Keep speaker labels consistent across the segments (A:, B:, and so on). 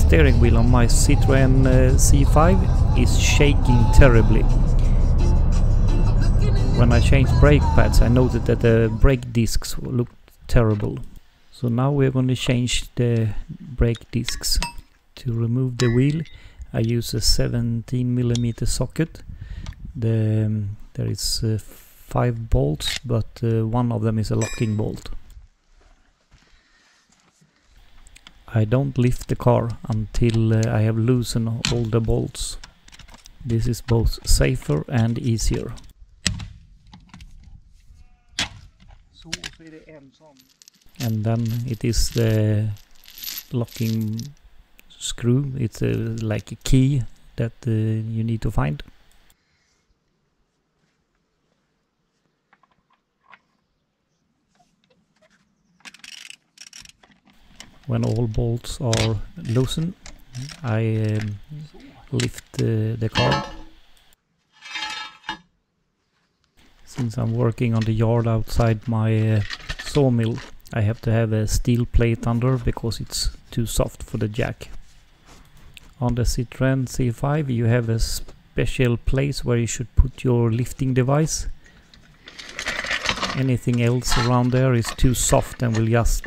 A: steering wheel on my Citroen C5 is shaking terribly. When I changed brake pads, I noted that the brake discs looked terrible. So now we're going to change the brake discs. To remove the wheel, I use a 17mm socket. There is 5 bolts, but one of them is a locking bolt. I don't lift the car until I have loosened all the bolts. This is both safer and easier. And then it is the locking screw. It's like a key that you need to find. When all bolts are loosened, I lift the car. Since I'm working on the yard outside my sawmill, I have to have a steel plate under because it's too soft for the jack. On the Citroen C5 you have a special place where you should put your lifting device. Anything else around there is too soft and will just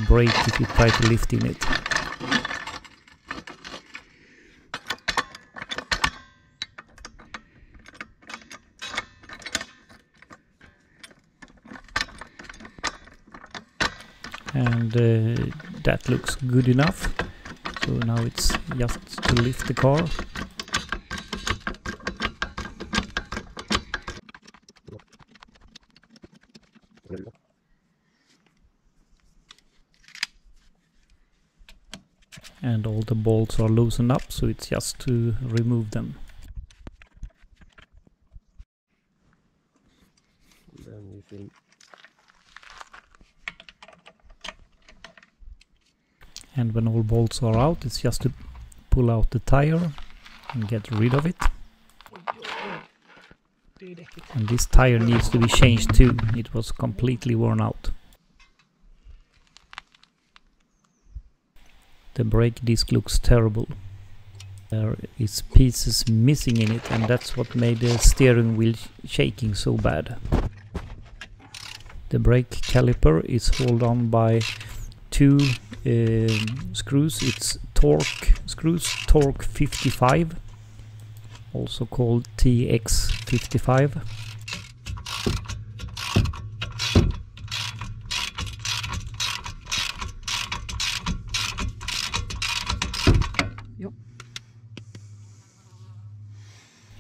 A: break if you try to lift in it. And that looks good enough. So now it's just to lift the car. And all the bolts are loosened up, so it's just to remove them. And when all bolts are out, it's just to pull out the tire and get rid of it. And this tire needs to be changed too. It was completely worn out. The brake disc looks terrible. There is pieces missing in it, and that's what made the steering wheel shaking so bad. The brake caliper is held on by 2 screws. It's torque screws, torque 55, also called TX55.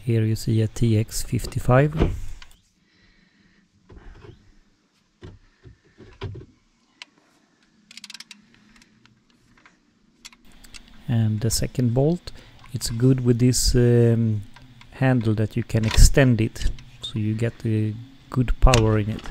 A: Here you see a TX55. And the second bolt, it's good with this handle that you can extend it, so you get a good power in it.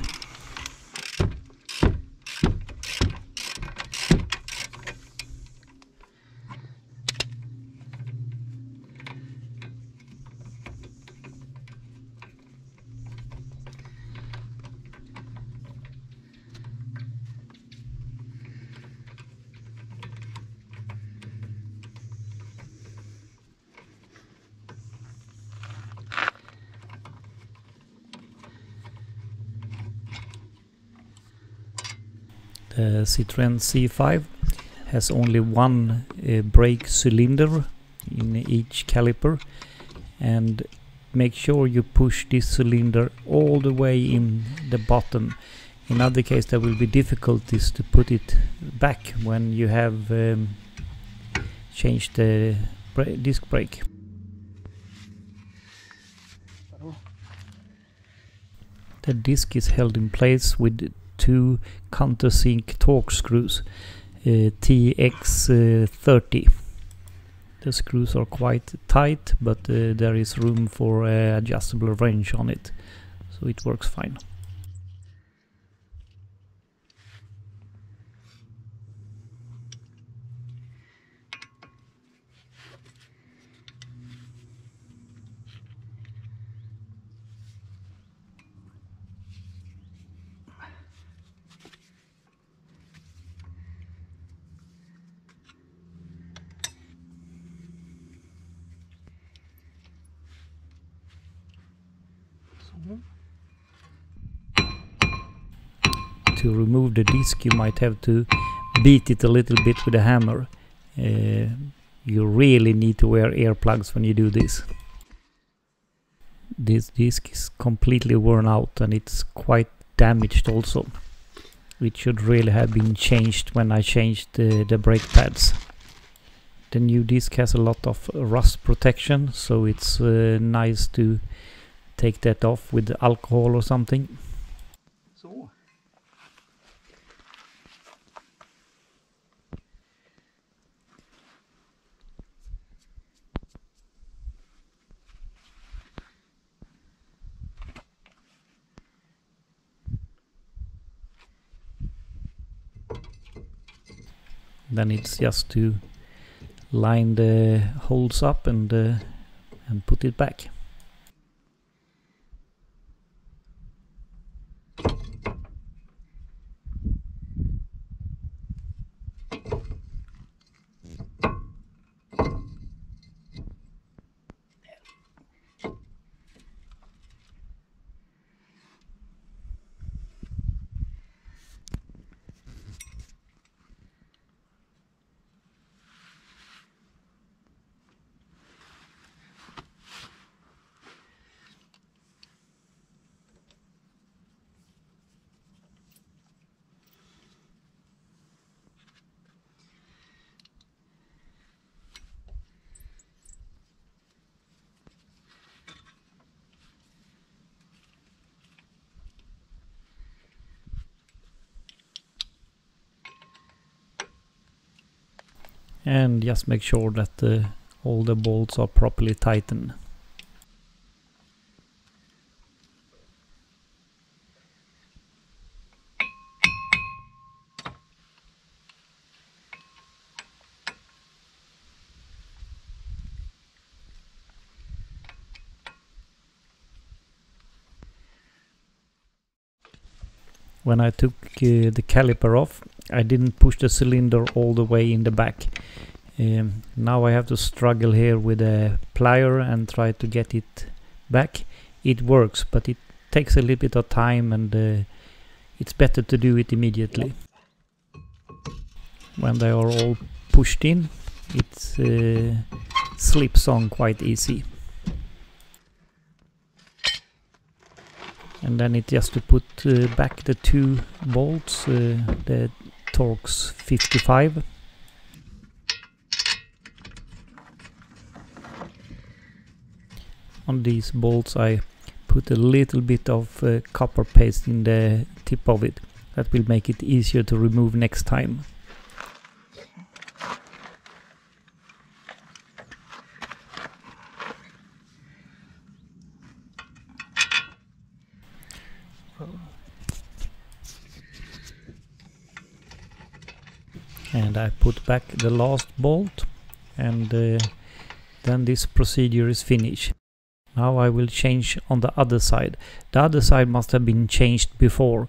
A: The Citroen C5 has only one brake cylinder in each caliper, and make sure you push this cylinder all the way in the bottom. In other case there will be difficulties to put it back when you have changed the disc brake. The disc is held in place with 2 countersink torque screws, TX30. The screws are quite tight, but there is room for adjustable wrench on it, so it works fine. To remove the disc, you might have to beat it a little bit with a hammer. You really need to wear earplugs when you do this. This disc is completely worn out and it's quite damaged also. It should really have been changed when I changed the brake pads. The new disc has a lot of rust protection, so it's nice to take that off with alcohol or something.
B: Så.
A: Then it's just to line the holes up and put it back. And just make sure that all the bolts are properly tightened. When I took the caliper off, I didn't push the cylinder all the way in the back. Now I have to struggle here with a plier and try to get it back. It works, but it takes a little bit of time, and it's better to do it immediately. When they are all pushed in, it slips on quite easy. And then it just to put back the two bolts, the Torx 55. On these bolts I put a little bit of copper paste in the tip of it. That will make it easier to remove next time. And I put back the last bolt, and then this procedure is finished. Now I will change on the other side. The other side must have been changed before,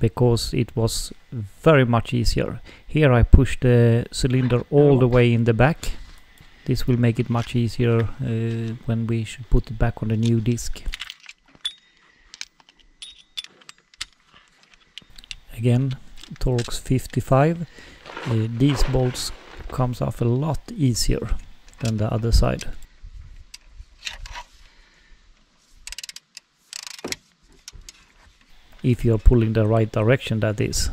A: because it was very much easier. Here I push the cylinder all the way in the back. This will make it much easier when we should put it back on the new disc. Again, Torx 55. These bolts comes off a lot easier than the other side. If you're pulling the right direction, that is.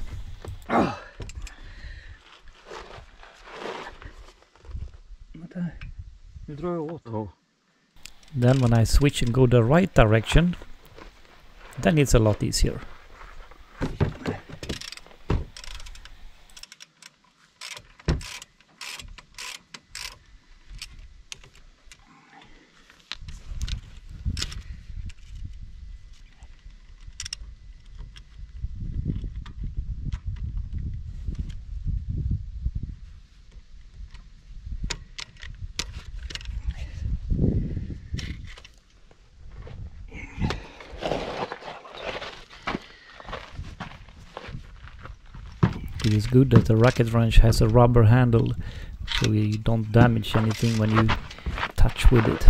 A: Then when I switch and go the right direction, then it's a lot easier. It is good that the rocket wrench has a rubber handle, so you don't damage anything when you touch with it.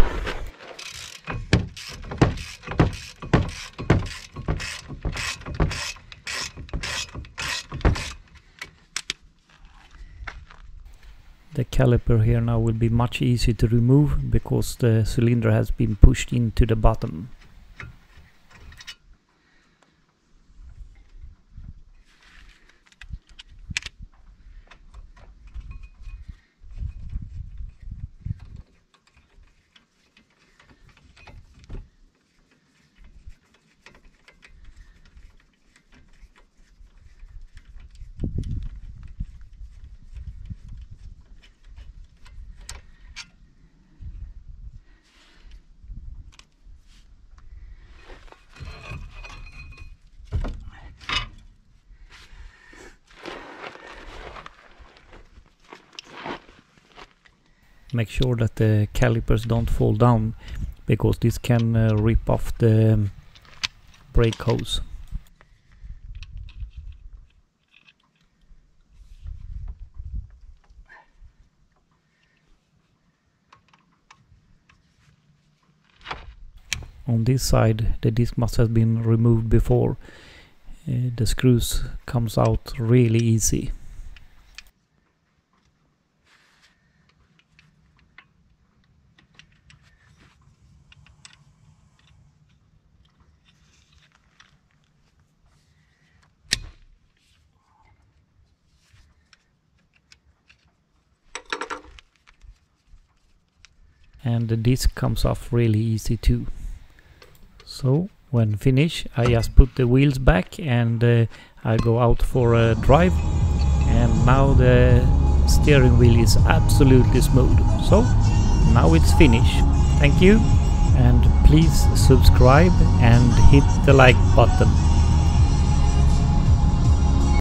A: The caliper here now will be much easier to remove because the cylinder has been pushed into the bottom. Make sure that the calipers don't fall down, because this can rip off the brake hose. On this side the disc must have been removed before. The screws comes out really easy. And the disc comes off really easy too. So when finished, I just put the wheels back and I go out for a drive, and now the steering wheel is absolutely smooth. So now it's finished. Thank you, and please subscribe and hit the like button.